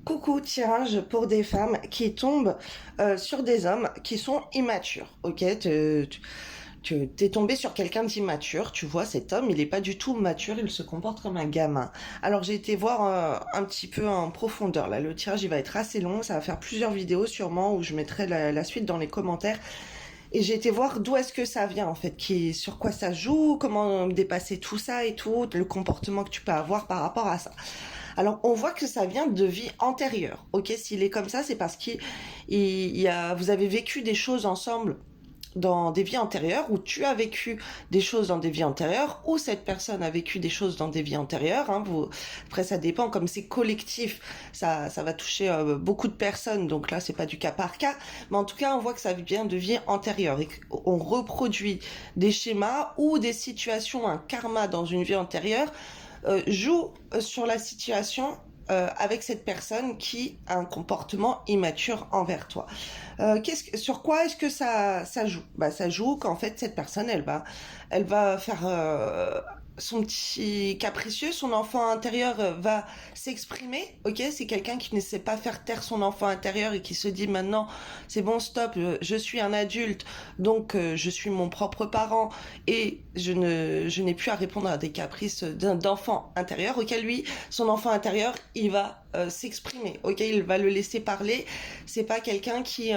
Coucou, tirage pour des femmes qui tombent sur des hommes qui sont immatures. Ok, t'es tombé sur quelqu'un d'immature, tu vois, cet homme, il est pas du tout mature, il se comporte comme un gamin. Alors j'ai été voir un petit peu en profondeur. Là, le tirage, il va être assez long, ça va faire plusieurs vidéos sûrement où je mettrai la suite dans les commentaires. Et j'ai été voir d'où est-ce que ça vient en fait, sur quoi ça joue, comment dépasser tout ça et tout, le comportement que tu peux avoir par rapport à ça. Alors on voit que ça vient de vie antérieure. Ok, s'il est comme ça, c'est parce vous avez vécu des choses ensemble dans des vies antérieures, où tu as vécu des choses dans des vies antérieures, ou cette personne a vécu des choses dans des vies antérieures. Après, ça dépend, comme c'est collectif, ça va toucher beaucoup de personnes, donc là, c'est pas du cas par cas. Mais en tout cas, on voit que ça vient de vies antérieures et qu'on reproduit des schémas ou des situations, un karma dans une vie antérieure joue sur la situation avec cette personne qui a un comportement immature envers toi. Sur quoi est-ce que ça joue? Ça joue qu'en fait cette personne elle va faire son petit capricieux, son enfant intérieur va s'exprimer. Ok, c'est quelqu'un qui ne sait pas faire taire son enfant intérieur et qui se dit maintenant c'est bon, stop, je suis un adulte, donc je suis mon propre parent et je n'ai plus à répondre à des caprices d'enfant intérieur. Ok, lui, son enfant intérieur, il va s'exprimer. Ok, il va le laisser parler. C'est pas quelqu'un qui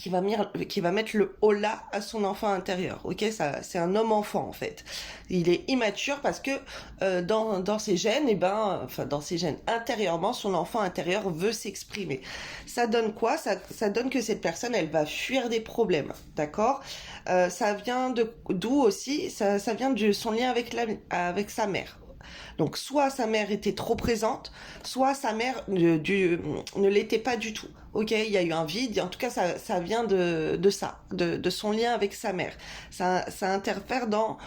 va mettre le holà à son enfant intérieur. Ok, ça, c'est un homme-enfant en fait. Il est immature parce que dans ses gènes, dans ses gènes intérieurement, son enfant intérieur veut s'exprimer. Ça donne quoi? Ça donne que cette personne, elle va fuir des problèmes, d'accord? Ça vient d'où aussi? Ça vient de son lien avec sa mère. Donc soit sa mère était trop présente, soit sa mère ne l'était pas du tout. Ok, il y a eu un vide, en tout cas ça vient de ça, de son lien avec sa mère. Ça interfère dans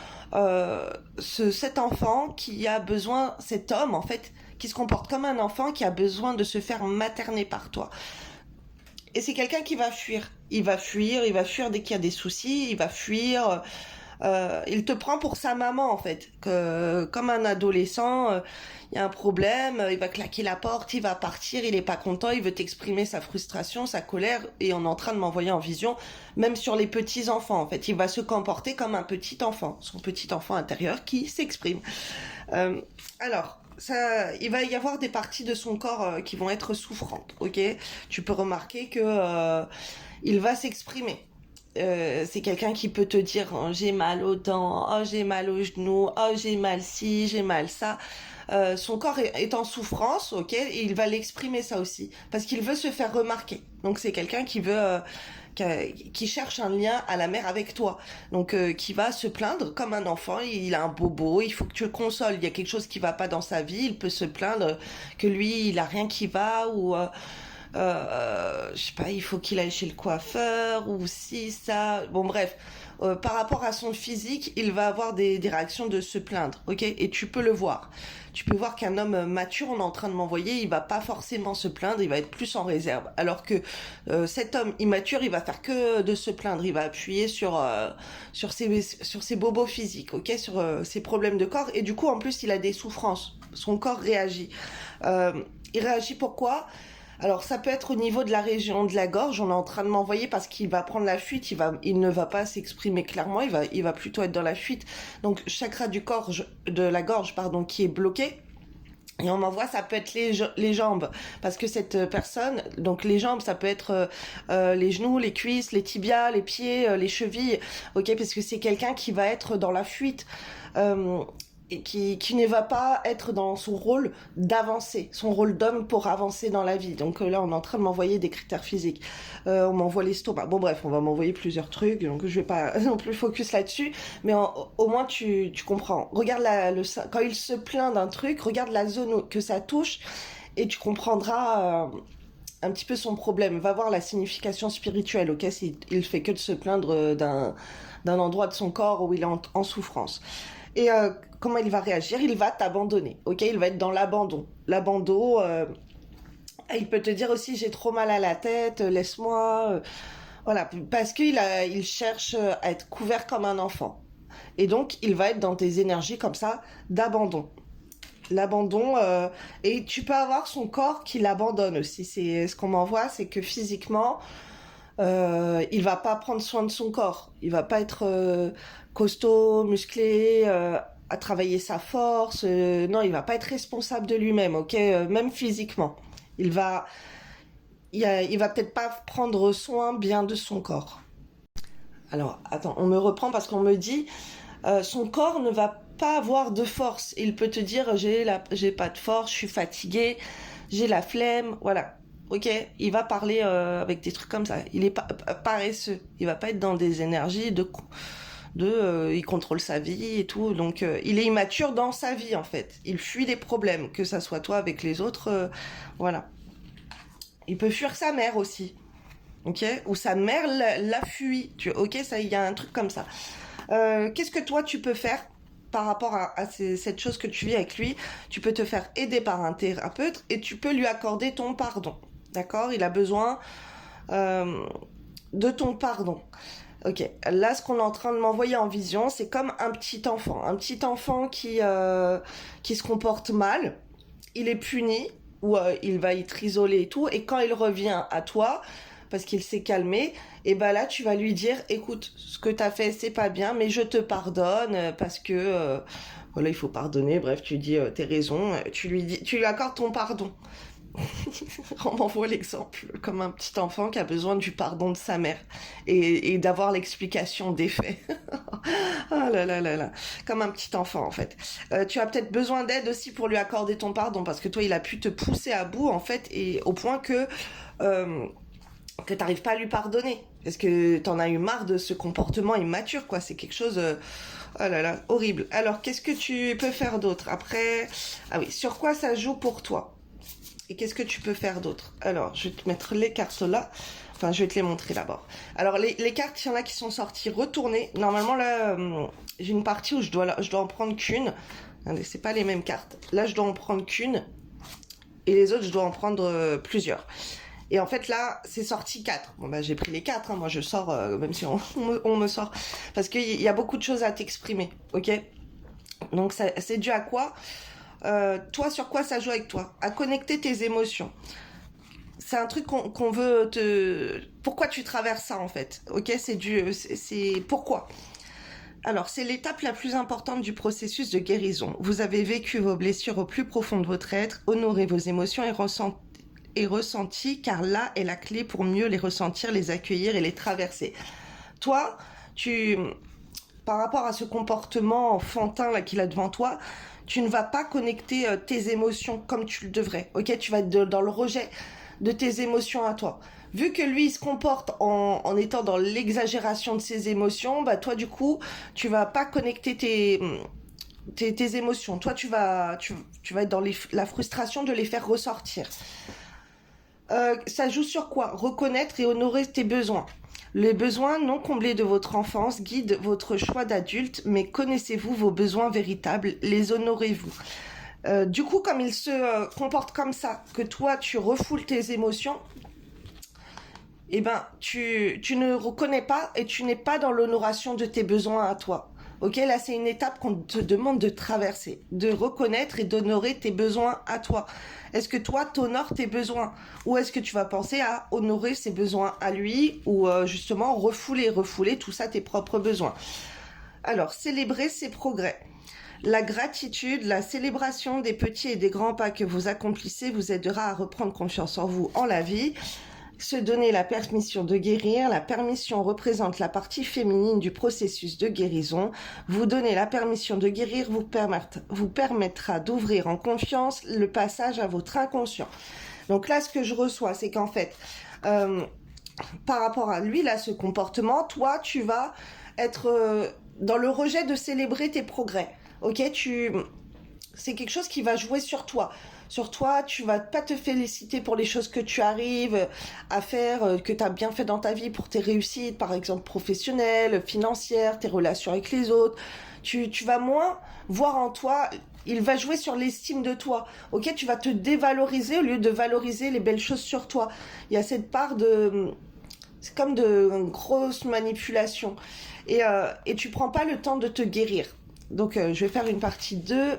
cet enfant qui a besoin, cet homme en fait, qui se comporte comme un enfant qui a besoin de se faire materner par toi. Et c'est quelqu'un qui va fuir. Il va fuir dès qu'il y a des soucis, il va fuir. Il te prend pour sa maman en fait, comme un adolescent, il y a un problème, il va claquer la porte, il va partir, il est pas content, il veut t'exprimer sa frustration, sa colère, et on est en train de m'envoyer en vision, même sur les petits enfants en fait, il va se comporter comme un petit enfant, son petit enfant intérieur qui s'exprime. Euh, alors. Il va y avoir des parties de son corps qui vont être souffrantes, ok? Tu peux remarquer que il va s'exprimer. C'est quelqu'un qui peut te dire oh, j'ai mal aux dents, oh j'ai mal aux genoux, oh j'ai mal ci, j'ai mal ça. Son corps est en souffrance, ok, et il va l'exprimer ça aussi, parce qu'il veut se faire remarquer. Donc c'est quelqu'un qui veut, qui cherche un lien à la mère avec toi. Donc qui va se plaindre comme un enfant, il a un bobo, il faut que tu le consoles. Il y a quelque chose qui va pas dans sa vie, il peut se plaindre que lui il a rien qui va ou je sais pas, il faut qu'il aille chez le coiffeur ou si ça. Bon bref, par rapport à son physique, il va avoir des réactions de se plaindre, ok? Et tu peux le voir. Tu peux voir qu'un homme mature, on est en train de m'envoyer, il va pas forcément se plaindre, il va être plus en réserve. Alors que cet homme immature, il va faire que de se plaindre, il va appuyer sur ses bobos physiques, ok? Sur ses problèmes de corps. Et du coup, en plus, il a des souffrances. Son corps réagit. Il réagit pourquoi? Alors ça peut être au niveau de la région de la gorge, on est en train de m'envoyer parce qu'il va prendre la fuite, il ne va pas s'exprimer clairement, il va plutôt être dans la fuite. Donc chakra de la gorge pardon, qui est bloqué. Et on m'envoie, ça peut être les jambes, parce que cette personne, donc les jambes, ça peut être les genoux, les cuisses, les tibias, les pieds, les chevilles, ok, parce que c'est quelqu'un qui va être dans la fuite. Et qui ne va pas être dans son rôle d'avancer, son rôle d'homme pour avancer dans la vie. Donc là, on est en train de m'envoyer des critères physiques. On m'envoie l'estomac. Bon bref, on va m'envoyer plusieurs trucs, donc je vais pas non plus focus là-dessus, mais au moins tu comprends. Regarde quand il se plaint d'un truc, regarde la zone que ça touche, et tu comprendras un petit peu son problème. Va voir la signification spirituelle, ok? Il fait que de se plaindre d'un endroit de son corps où il est en souffrance. Et comment il va réagir? Il va t'abandonner, ok? Il va être dans l'abandon. L'abandon, il peut te dire aussi j'ai trop mal à la tête, laisse-moi. Voilà, parce il cherche à être couvert comme un enfant. Et donc, il va être dans des énergies comme ça d'abandon. L'abandon, et tu peux avoir son corps qui l'abandonne aussi. C'est ce qu'on m'envoie, c'est que physiquement, il va pas prendre soin de son corps. Il va pas être costaud, musclé, à travailler sa force. Non, il va pas être responsable de lui-même, ok? Même physiquement. Il va, il va peut-être pas prendre soin bien de son corps. Alors, attends, on me reprend parce qu'on me dit, son corps ne va pas avoir de force. Il peut te dire, j'ai pas de force, je suis fatigué, j'ai la flemme, voilà. Ok, il va parler avec des trucs comme ça. Il est pas paresseux. Il va pas être dans des énergies il contrôle sa vie et tout. Donc, il est immature dans sa vie en fait. Il fuit les problèmes, que ça soit toi avec les autres, voilà. Il peut fuir sa mère aussi, ok, ou sa mère la fuit. Ok, ça, il y a un truc comme ça. Qu'est-ce que toi tu peux faire par rapport à cette chose que tu vis avec lui? Tu peux te faire aider par un thérapeute et tu peux lui accorder ton pardon. D'accord? Il a besoin de ton pardon. Ok, là ce qu'on est en train de m'envoyer en vision, c'est comme un petit enfant. Un petit enfant qui se comporte mal, il est puni, ou il va être isolé et tout, et quand il revient à toi, parce qu'il s'est calmé, et ben là tu vas lui dire, écoute, ce que t'as fait c'est pas bien, mais je te pardonne parce que voilà, il faut pardonner. Bref, tu dis t'es raison, tu lui accordes ton pardon. On m'envoie l'exemple comme un petit enfant qui a besoin du pardon de sa mère et d'avoir l'explication des faits. Ah là là là là, comme un petit enfant en fait. Tu as peut-être besoin d'aide aussi pour lui accorder ton pardon parce que toi il a pu te pousser à bout en fait et au point que t'arrives pas à lui pardonner parce que t'en as eu marre de ce comportement immature quoi. C'est quelque chose oh là là, horrible. Alors qu'est-ce que tu peux faire d'autre après? Ah oui, sur quoi ça joue pour toi? Et qu'est-ce que tu peux faire d'autre? Alors, je vais te mettre les cartes là. Enfin, je vais te les montrer d'abord. Alors, les cartes, il y en a qui sont sorties retournées. Normalement, là, j'ai une partie où je dois en prendre qu'une. Attendez, c'est pas les mêmes cartes. Là, je dois en prendre qu'une. Et les autres, je dois en prendre plusieurs. Et en fait, là, c'est sorti 4. Bon, bah, j'ai pris les 4. Hein. Moi, je sors, même si on me sort. Parce qu'il y a beaucoup de choses à t'exprimer. Ok? Donc, c'est dû à quoi? Toi, sur quoi ça joue avec toi? À connecter tes émotions. C'est un truc qu'on veut te... Pourquoi tu traverses ça, en fait? Ok, c'est pourquoi? Alors, c'est l'étape la plus importante du processus de guérison. Vous avez vécu vos blessures au plus profond de votre être, honorez vos émotions et ressenti, car là est la clé pour mieux les ressentir, les accueillir et les traverser. Toi, par rapport à ce comportement enfantin là qu'il a devant toi, tu ne vas pas connecter tes émotions comme tu le devrais. Ok, tu vas être dans le rejet de tes émotions à toi. Vu que lui il se comporte en étant dans l'exagération de ses émotions, bah toi du coup tu vas pas connecter tes émotions. Toi tu vas être dans la frustration de les faire ressortir. Ça joue sur quoi? Reconnaître et honorer tes besoins. Les besoins non comblés de votre enfance guident votre choix d'adulte, mais connaissez-vous vos besoins véritables? Les honorez-vous? Du coup, comme il se comporte comme ça, que toi tu refoules tes émotions, eh ben tu ne reconnais pas et tu n'es pas dans l'honoration de tes besoins à toi. Ok, là c'est une étape qu'on te demande de traverser, de reconnaître et d'honorer tes besoins à toi. Est-ce que toi t'honores tes besoins ou est-ce que tu vas penser à honorer ses besoins à lui ou justement refouler tout ça tes propres besoins? Alors, célébrer ses progrès. La gratitude, la célébration des petits et des grands pas que vous accomplissez vous aidera à reprendre confiance en vous, en la vie. Se donner la permission de guérir. La permission représente la partie féminine du processus de guérison. Vous donner la permission de guérir vous permettra d'ouvrir en confiance le passage à votre inconscient. Donc là, ce que je reçois, c'est qu'en fait, par rapport à lui, là, ce comportement, toi, tu vas être dans le rejet de célébrer tes progrès. Ok, c'est quelque chose qui va jouer sur toi. Sur toi, tu vas pas te féliciter pour les choses que tu arrives à faire, que tu as bien fait dans ta vie pour tes réussites, par exemple professionnelles, financières, tes relations avec les autres. Tu vas moins voir en toi, il va jouer sur l'estime de toi. Ok, tu vas te dévaloriser au lieu de valoriser les belles choses sur toi. Il y a cette part c'est comme de grosse manipulation. Et tu prends pas le temps de te guérir. Donc, je vais faire une partie 2